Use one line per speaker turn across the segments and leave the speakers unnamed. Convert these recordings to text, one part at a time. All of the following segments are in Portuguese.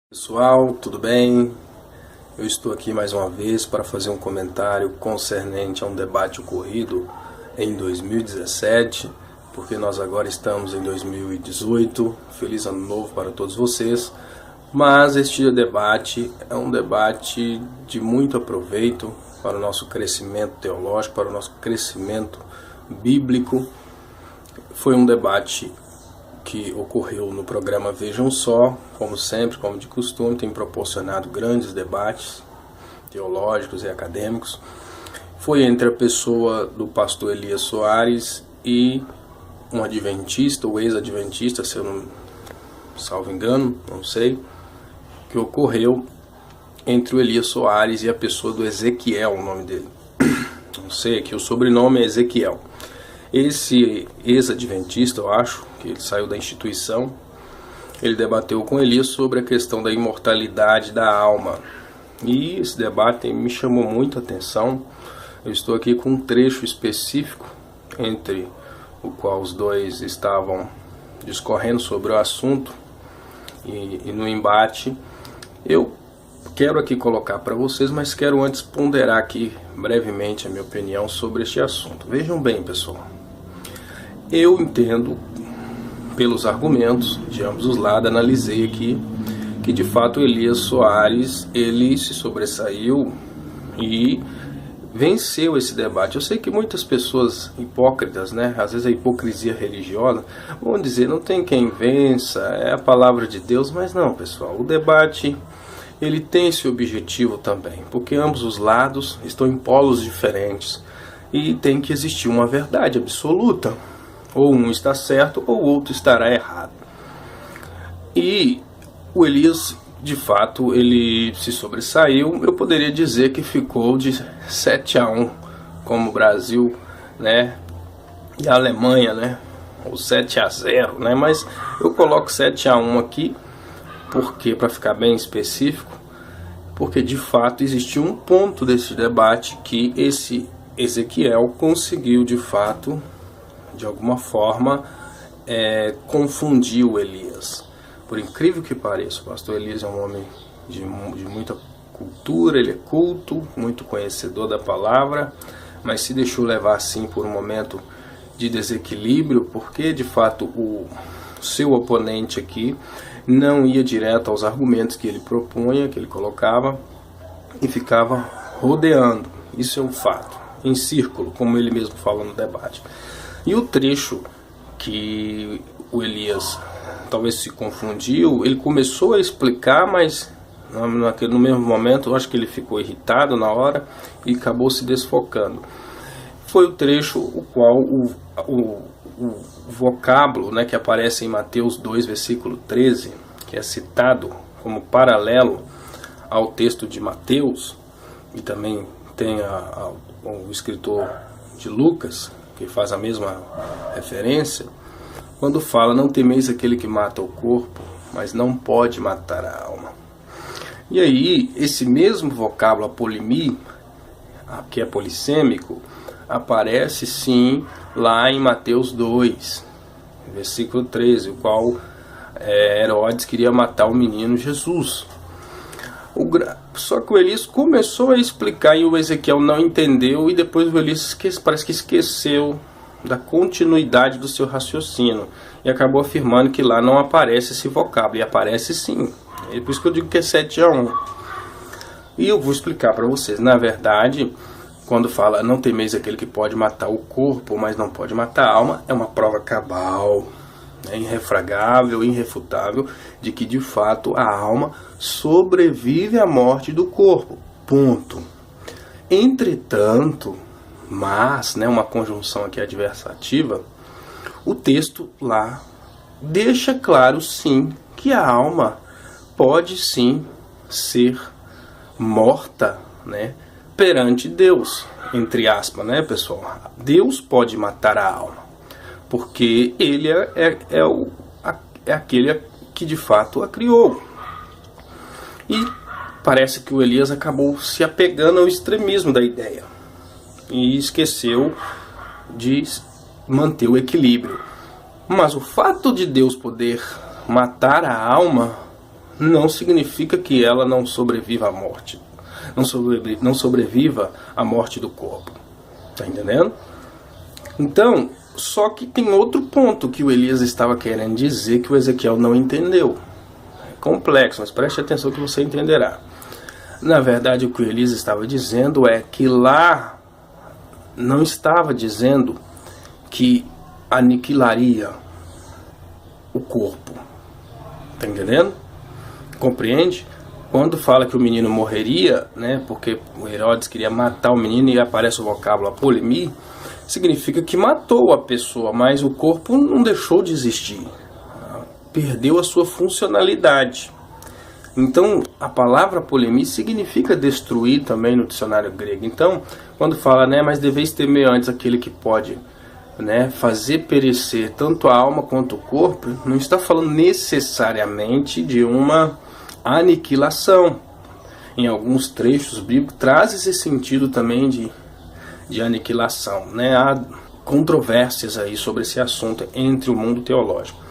Pessoal, tudo bem? Eu estou aqui mais uma vez para fazer um comentário concernente a um debate ocorrido em 2017, porque nós agora estamos em 2018. Feliz ano novo para todos vocês. Mas este debate é um debate de muito aproveito para o nosso crescimento teológico, para o nosso crescimento bíblico. Foi um debate que ocorreu no programa Vejam Só, como sempre, como de costume, tem proporcionado grandes debates teológicos e acadêmicos. Foi entre a pessoa do pastor Elias Soares e um adventista, ou ex-adventista, se eu não salvo engano, não sei, que ocorreu entre o Elias Soares e a pessoa do Ezequiel, o nome dele. Não sei, aqui o sobrenome é Ezequiel. Esse ex-adventista, eu acho, que ele saiu da instituição, ele debateu com Elias sobre a questão da imortalidade da alma. E esse debate me chamou muita atenção. Eu estou aqui com um trecho específico entre o qual os dois estavam discorrendo sobre o assunto e no embate. Eu quero aqui colocar para vocês, mas quero antes ponderar aqui brevemente a minha opinião sobre este assunto. Vejam bem, pessoal. Eu entendo, pelos argumentos de ambos os lados, analisei aqui, que de fato Elias Soares, ele se sobressaiu e venceu esse debate. Eu sei que muitas pessoas hipócritas, né, às vezes a hipocrisia religiosa, vão dizer, não tem quem vença, é a palavra de Deus, mas não, pessoal, o debate, ele tem esse objetivo também, porque ambos os lados estão em polos diferentes e tem que existir uma verdade absoluta. Ou um está certo, ou o outro estará errado. E o Elias, de fato, ele se sobressaiu. Eu poderia dizer que ficou de 7-1, como o Brasil, né, e a Alemanha, né, ou 7-0, né, mas eu coloco 7-1 aqui, porque para ficar bem específico, porque de fato existiu um ponto desse debate que esse Ezequiel conseguiu, de fato, de alguma forma, confundiu Elias. Por incrível que pareça, o pastor Elias é um homem de muita cultura, ele é culto, muito conhecedor da palavra, mas se deixou levar assim por um momento de desequilíbrio, porque de fato o seu oponente aqui não ia direto aos argumentos que ele propunha, que ele colocava, e ficava rodeando. Isso é um fato, em círculo, como ele mesmo fala no debate. E o trecho que o Elias talvez se confundiu, ele começou a explicar, mas no mesmo momento eu acho que ele ficou irritado na hora e acabou se desfocando. Foi o trecho o qual o vocábulo, né, que aparece em Mateus 2, versículo 13, que é citado como paralelo ao texto de Mateus, e também tem o escritor de Lucas, que faz a mesma referência, quando fala, não temeis aquele que mata o corpo, mas não pode matar a alma. E aí, esse mesmo vocábulo, apolimia, que é polissêmico, aparece sim lá em Mateus 2, versículo 13, o qual Herodes queria matar o menino Jesus. Só que o Elias começou a explicar e o Ezequiel não entendeu, e depois o Elias parece que esqueceu da continuidade do seu raciocínio e acabou afirmando que lá não aparece esse vocábulo, e aparece sim. É por isso que eu digo que é 7-1. E eu vou explicar para vocês. Na verdade, quando fala não temeis aquele que pode matar o corpo, mas não pode matar a alma, é uma prova cabal, irrefragável, irrefutável, de que de fato a alma sobrevive à morte do corpo, ponto. Entretanto, mas, uma conjunção aqui adversativa, o texto lá deixa claro sim que a alma pode sim ser morta, perante Deus, entre aspas, pessoal. Deus pode matar a alma, porque ele é aquele que de fato a criou. E parece que o Elias acabou se apegando ao extremismo da ideia e esqueceu de manter o equilíbrio. Mas o fato de Deus poder matar a alma não significa que ela não sobreviva à morte. Não sobreviva à morte do corpo. Tá entendendo? Então, só que tem outro ponto que o Elias estava querendo dizer que o Ezequiel não entendeu. É complexo, mas preste atenção que você entenderá. Na verdade, o que o Elias estava dizendo é que lá não estava dizendo que aniquilaria o corpo. Tá entendendo? Compreende? Quando fala que o menino morreria, né, porque o Herodes queria matar o menino e aparece o vocábulo apolemia, significa que matou a pessoa, mas o corpo não deixou de existir. Perdeu a sua funcionalidade. Então, a palavra polemia significa destruir também no dicionário grego. Então, quando fala, né, mas deveis temer antes aquele que pode, né, fazer perecer tanto a alma quanto o corpo, não está falando necessariamente de uma aniquilação. Em alguns trechos bíblicos traz esse sentido também de aniquilação, né? Há controvérsias aí sobre esse assunto entre o mundo teológico.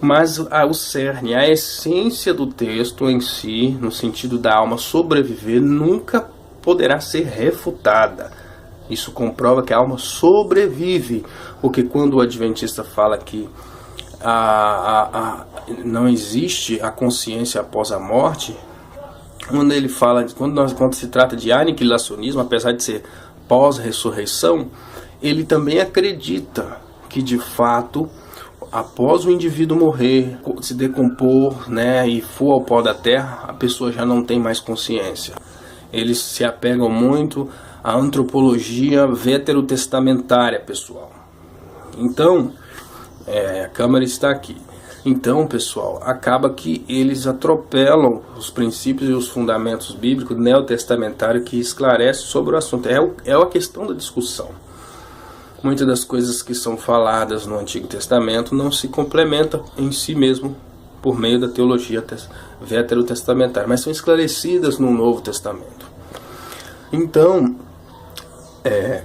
Mas o cerne, a essência do texto em si, no sentido da alma sobreviver, nunca poderá ser refutada. Isso comprova que a alma sobrevive, porque quando o adventista fala que não existe a consciência após a morte, quando ele fala, quando se trata de aniquilacionismo, apesar de ser pós-ressurreição, ele também acredita que de fato, após o indivíduo morrer, se decompor, né, e for ao pó da terra, a pessoa já não tem mais consciência. Eles se apegam muito à antropologia veterotestamentária, pessoal. Então, a câmera está aqui. Então, pessoal, acaba que eles atropelam os princípios e os fundamentos bíblicos neotestamentários que esclarecem sobre o assunto. É a questão da discussão. Muitas das coisas que são faladas no Antigo Testamento não se complementam em si mesmo por meio da teologia veterotestamentária, mas são esclarecidas no Novo Testamento. Então,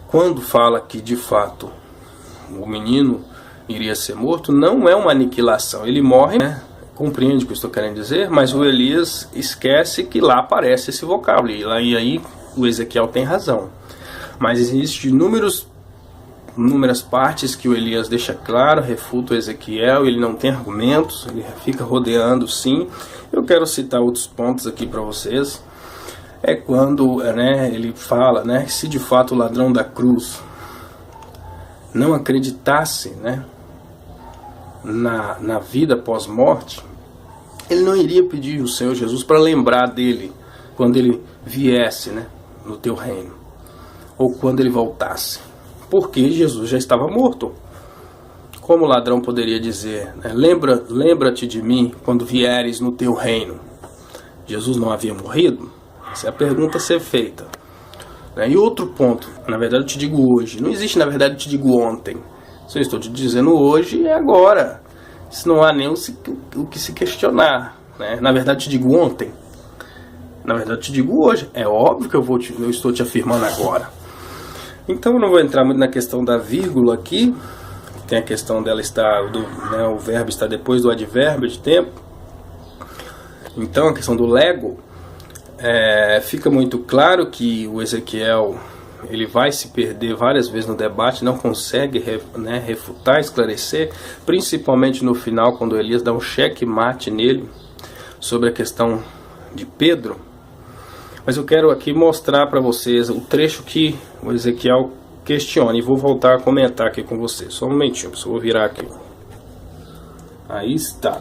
quando fala que de fato o menino iria ser morto, não é uma aniquilação. Ele morre, né? Compreende o que eu estou querendo dizer? Mas o Elias esquece que lá aparece esse vocábulo. E aí o Ezequiel tem razão. Mas existem inúmeras partes que o Elias deixa claro, refuta o Ezequiel, ele não tem argumentos, ele fica rodeando sim. Eu quero citar outros pontos aqui para vocês. É quando, né, ele fala, né, se de fato o ladrão da cruz não acreditasse, né, na vida pós-morte, ele não iria pedir o Senhor Jesus para lembrar dele quando ele viesse, né, no teu reino, ou quando ele voltasse, porque Jesus já estava morto. Como o ladrão poderia dizer, né, lembra-te de mim quando vieres no teu reino? Jesus não havia morrido? Essa é a pergunta a ser feita. E outro ponto, na verdade eu te digo hoje, não existe na verdade eu te digo ontem. Se eu estou te dizendo hoje, é agora. Isso não há nem o que se questionar, né? Na verdade eu te digo ontem. Na verdade eu te digo hoje. É óbvio que eu estou te afirmando agora. Então eu não vou entrar muito na questão da vírgula aqui. Tem a questão dela estar, né, o verbo está depois do advérbio de tempo. Então a questão do lego. Fica muito claro que o Ezequiel ele vai se perder várias vezes no debate, não consegue refutar, esclarecer, principalmente no final, quando Elias dá um cheque-mate nele sobre a questão de Pedro. Mas eu quero aqui mostrar para vocês o trecho que o Ezequiel questiona, e vou voltar a comentar aqui com vocês. Só um momentinho, só vou virar aqui. Aí está.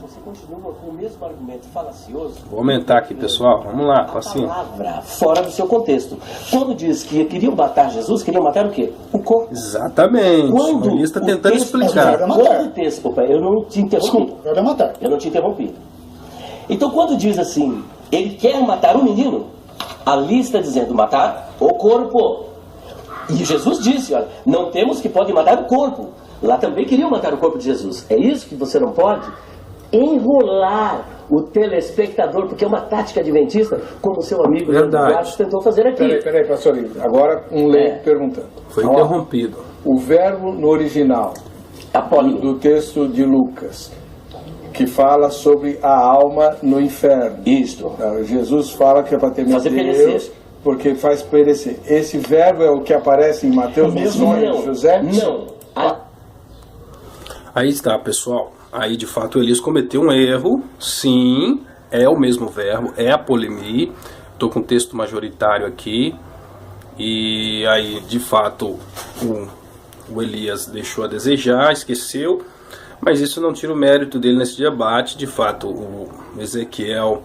Você continua com o mesmo argumento falacioso.
Vou aumentar aqui, pessoal. Vamos lá,
paciência. A palavra fora do seu contexto. Quando diz que queriam matar Jesus, queriam matar o quê? O corpo.
Exatamente.
Quando
ele está tentando explicar.
Quando o texto, eu não te interrompi.
Desculpa, matar.
Eu não te interrompi. Então quando diz assim, ele quer matar o menino, ali está dizendo matar o corpo. E Jesus disse, olha, não temos que pode matar o corpo. Lá também queriam matar o corpo de Jesus. É isso que você não pode enrolar o telespectador, porque é uma tática adventista, como o seu amigo Leandro tentou fazer aqui.
Peraí, pastor. Agora um leigo perguntando.
Foi interrompido.
O verbo no original
Apólimo.
do texto de Lucas, que fala sobre a alma no inferno.
Isto.
Jesus fala que é para temer
Fazer
Deus,
perecer.
porque faz perecer. Esse verbo é o que aparece em Mateus no sonho de José?
Não.
Aí está, pessoal. Aí, de fato, Elias cometeu um erro. Sim, é o mesmo verbo, é a polemia. Estou com o texto majoritário aqui. E aí, de fato, o Elias deixou a desejar, esqueceu. Mas isso não tira o mérito dele nesse debate. De fato, o Ezequiel,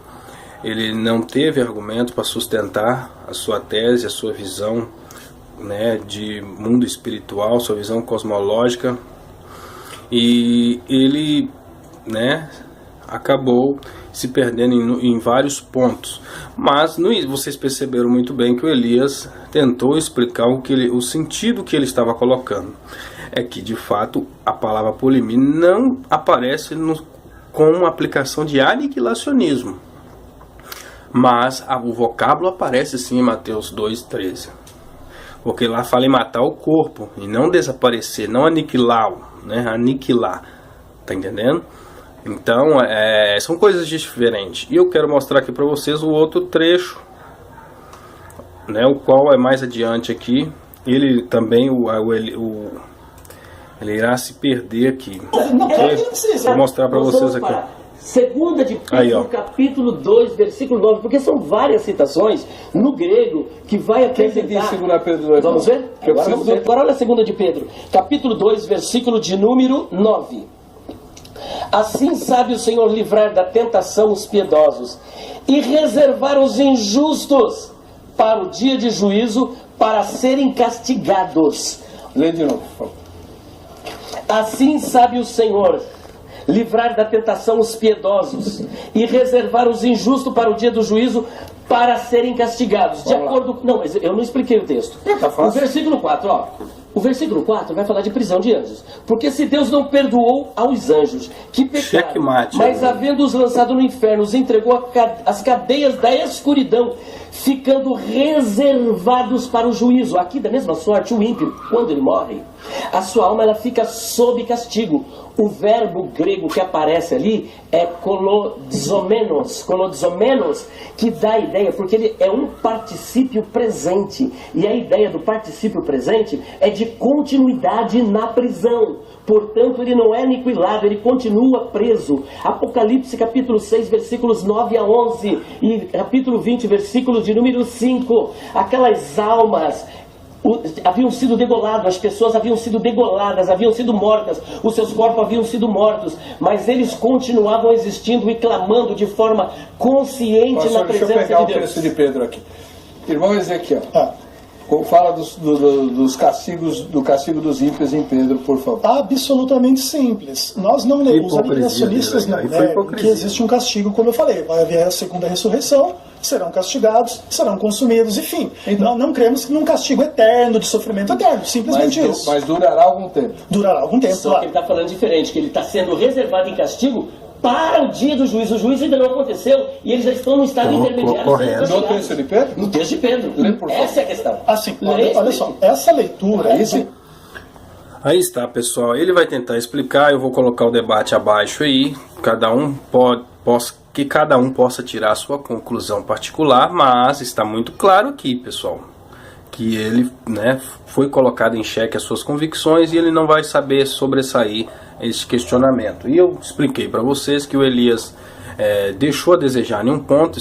ele não teve argumento para sustentar a sua tese, a sua visão, né, de mundo espiritual, sua visão cosmológica. E ele, né, acabou se perdendo em vários pontos. Mas vocês perceberam muito bem que o Elias tentou explicar o sentido que ele estava colocando. É que, de fato, a palavra polimia não aparece com uma aplicação de aniquilacionismo. Mas o vocábulo aparece sim em Mateus 2,13. Porque lá fala em matar o corpo e não desaparecer, não aniquilá-lo, né? Aniquilar, tá entendendo? Então, são coisas diferentes. E eu quero mostrar aqui para vocês o outro trecho, né? O qual é mais adiante aqui. Ele também, ele irá se perder aqui.
Não precisa.
Vou mostrar para vocês aqui.
Segunda de Pedro,
Aí,
capítulo 2, versículo 9, porque são várias citações no grego que vai apresentar...
Quem diz segunda Pedro 2?
Vamos ver? Agora olha a segunda de Pedro, capítulo 2, versículo de número 9. Assim sabe o Senhor livrar da tentação os piedosos e reservar os injustos para o dia de juízo, para serem castigados.
Lê de novo, por favor.
Assim sabe o Senhor livrar da tentação os piedosos e reservar os injustos para o dia do juízo, para serem castigados. De acordo... Não, mas eu não expliquei o texto.
Tá fácil.
O versículo 4, ó. O versículo 4 vai falar de prisão de anjos. Porque se Deus não perdoou aos anjos que pecaram,
Checkmate,
mas havendo-os lançado no inferno, os entregou às cadeias da escuridão, ficando reservados para o juízo. Aqui, da mesma sorte, o ímpio, quando ele morre, a sua alma ela fica sob castigo. O verbo grego que aparece ali é kolozomenos, que dá a ideia, porque ele é um particípio presente. E a ideia do particípio presente é de continuidade na prisão. Portanto, ele não é aniquilado, ele continua preso. Apocalipse capítulo 6, versículos 9 a 11. E capítulo 20, versículo de número 5. Aquelas almas haviam sido degoladas, as pessoas haviam sido degoladas, haviam sido mortas, os seus corpos haviam sido mortos, mas eles continuavam existindo e clamando de forma consciente na presença de Deus.
Deixa eu pegar o texto de Pedro aqui. Irmão Ezequiel, fala dos castigos, do castigo dos ímpios em Pedro, por favor.
Absolutamente simples. Nós não lemos, os aniquilacionistas não negam que existe um castigo, como eu falei, vai haver a segunda ressurreição, serão castigados, serão consumidos, enfim. Então, não cremos num castigo eterno, de sofrimento eterno, simplesmente isso.
Mas durará algum tempo.
Durará algum tempo,
Só que ele está falando diferente, que ele está sendo reservado em castigo para o dia do juízo. O juízo ainda não aconteceu e eles já estão no estado intermediário.
Correto.
No texto de Pedro?
No texto de Pedro. Essa é a questão.
Assim, olha só, essa leitura...
Aí está, pessoal. Ele vai tentar explicar, eu vou colocar o debate abaixo aí. Que cada um possa tirar a sua conclusão particular, mas está muito claro aqui, pessoal, que ele, né, foi colocado em xeque as suas convicções e ele não vai saber sobressair esse questionamento. E eu expliquei para vocês que o Elias deixou a desejar em um ponto,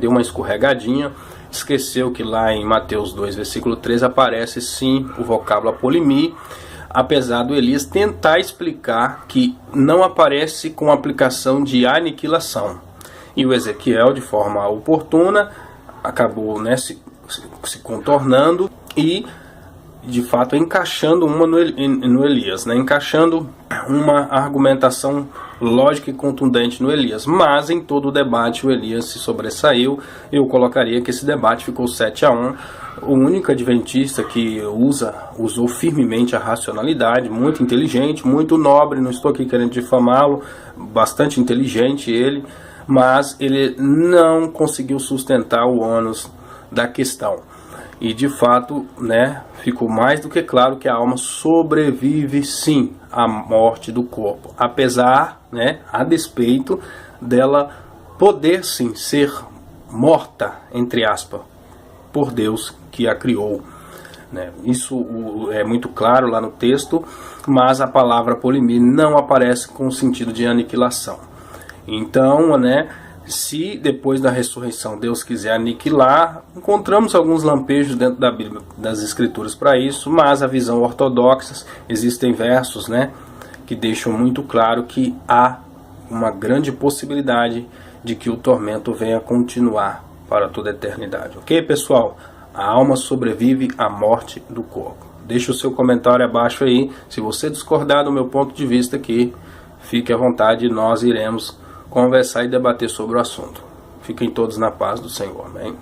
deu uma escorregadinha, esqueceu que lá em Mateus 2, versículo 13, aparece sim o vocábulo apolimia, apesar do Elias tentar explicar que não aparece com aplicação de aniquilação. E o Ezequiel, de forma oportuna, acabou, né, se contornando e, de fato, encaixando uma no Elias, né, encaixando uma argumentação lógica e contundente no Elias. Mas em todo o debate o Elias se sobressaiu. Eu colocaria que esse debate ficou 7-1. O único adventista que usou firmemente a racionalidade, muito inteligente, muito nobre, não estou aqui querendo difamá-lo, bastante inteligente ele, mas ele não conseguiu sustentar o ônus da questão. E de fato, né, ficou mais do que claro que a alma sobrevive sim à morte do corpo, apesar, né, a despeito dela poder sim ser morta, entre aspas, por Deus que a criou. Isso é muito claro lá no texto, mas a palavra polimir não aparece com o sentido de aniquilação. Então, se depois da ressurreição Deus quiser aniquilar, encontramos alguns lampejos dentro da Bíblia, das Escrituras para isso, mas a visão ortodoxa, existem versos que deixam muito claro que há uma grande possibilidade de que o tormento venha continuar para toda a eternidade. Ok, pessoal? A alma sobrevive à morte do corpo. Deixe o seu comentário abaixo aí. Se você discordar do meu ponto de vista aqui, fique à vontade e nós iremos conversar e debater sobre o assunto. Fiquem todos na paz do Senhor. Amém?